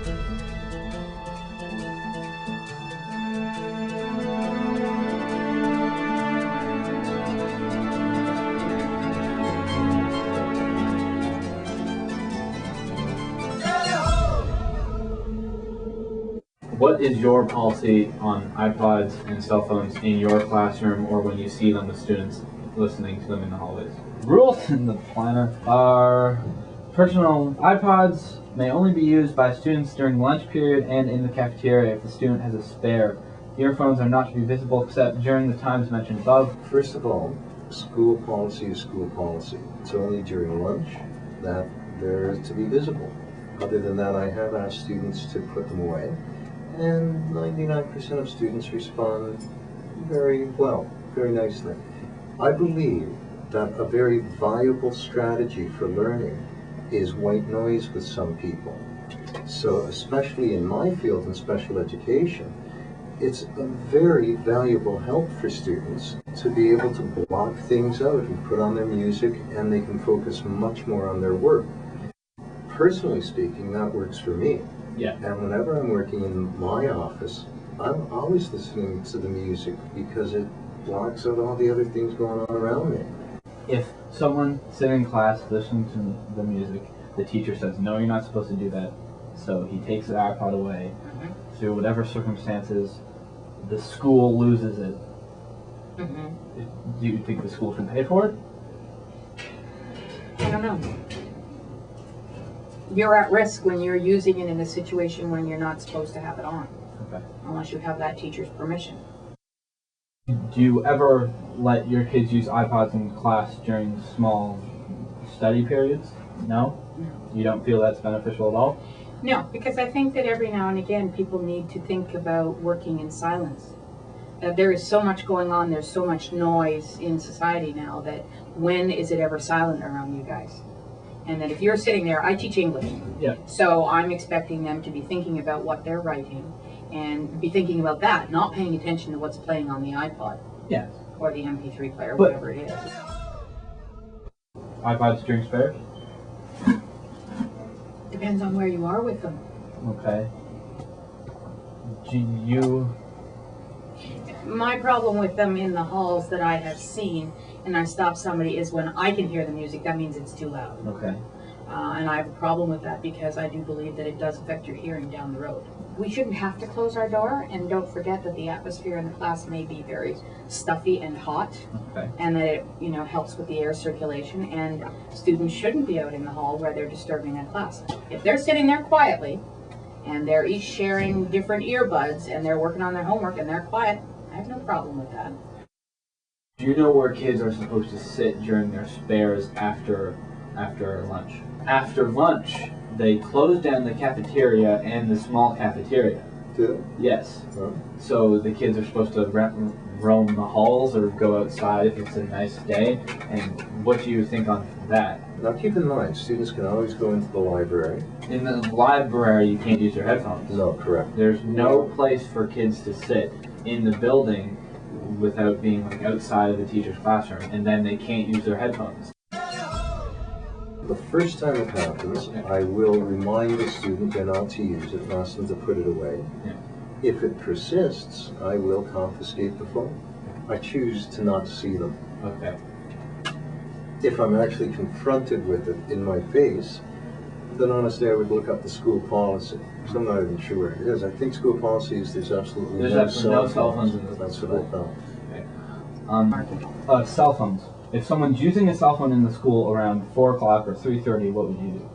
What is your policy on iPods and cell phones in your classroom or when you see them with students listening to them in the hallways? Rules in the planner are personal iPods may only be used by students during lunch period and in the cafeteria if the student has a spare. Earphones are not to be visible except during the times mentioned above. First of all, school policy is school policy. It's only during lunch that they're to be visible. Other than that, I have asked students to put them away, and 99% of students respond very well, very nicely. I believe that a very viable strategy for learning is white noise with some people. So especially in my field in special education, it's a very valuable help for students to be able to block things out and put on their music, and they can focus much more on their work. Personally speaking, that works for me. Yeah. And whenever I'm working in my office, I'm always listening to the music because it blocks out all the other things going on around me. If someone sitting in class listening to the music, the teacher says, no, you're not supposed to do that. So he takes the iPod away. Through whatever circumstances, the school loses it. Do you think the school should pay for it? I don't know. You're at risk when you're using it in a situation when you're not supposed to have it on. Okay. Unless you have that teacher's permission. Do you ever let your kids use iPods in class during small study periods? No? You don't feel that's beneficial at all? No, because I think that every now and again people need to think about working in silence. There is so much going on, there's so much noise in society now that when is it ever silent around you guys? And that if you're sitting there, I teach English, so I'm expecting them to be thinking about what they're writing and be thinking about that, not paying attention to what's playing on the iPod or the MP3 player, whatever it is. iPods during spares? Depends on where you are with them. Okay. Do you... My problem with them in the halls that I have seen, and I stop somebody, is when I can hear the music, that means it's too loud. Okay. And I have a problem with that because I do believe that it does affect your hearing down the road. We shouldn't have to close our door, and don't forget that the atmosphere in the class may be very stuffy and hot, and that it, helps with the air circulation, and students shouldn't be out in the hall where they're disturbing their class. If they're sitting there quietly, and they're each sharing different earbuds, and they're working on their homework, and they're quiet, I have no problem with that. Do you know where kids are supposed to sit during their spares after lunch? After lunch, they close down the cafeteria and the small cafeteria. Do Yes. they? So the kids are supposed to roam the halls or go outside if it's a nice day. And what do you think on that? Now keep in mind, students can always go into the library. In the library, you can't use your headphones. No, correct. There's no place for kids to sit in the building without being outside of the teacher's classroom, and then they can't use their headphones. The first time it happens, I will remind the student they're not to use it and ask them to put it away. If it persists, I will confiscate the phone. I choose to not see them. Okay. If I'm actually confronted with it in my face, then honestly I would look up the school policy. So I'm not even sure where it is. I think school policy is there's absolutely no cell phones. That's what I found. Cell phones. If someone's using a cell phone in the school around 4 o'clock or 3:30, what would you do?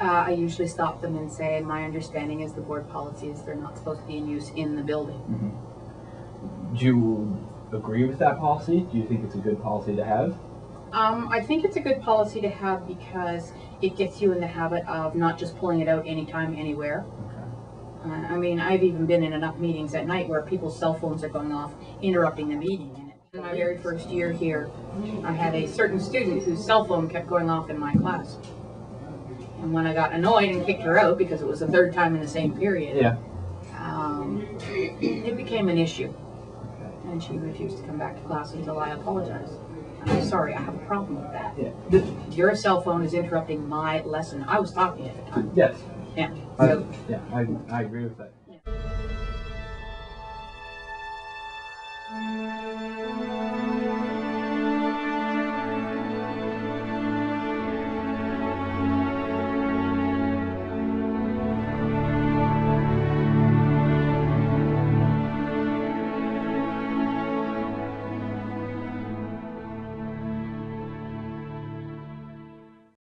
I usually stop them and say, my understanding is the board policy is they're not supposed to be in use in the building. Do you agree with that policy? Do you think it's a good policy to have? I think it's a good policy to have because it gets you in the habit of not just pulling it out anytime, anywhere. I mean, I've even been in enough meetings at night where people's cell phones are going off, interrupting the meeting. In my very first year here, I had a certain student whose cell phone kept going off in my class. And when I got annoyed and kicked her out, because it was the third time in the same period, it became an issue. And she refused to come back to class until I apologized. I'm sorry, I have a problem with that. Your cell phone is interrupting my lesson. I was talking at the time. Yes. Yeah. I agree with that.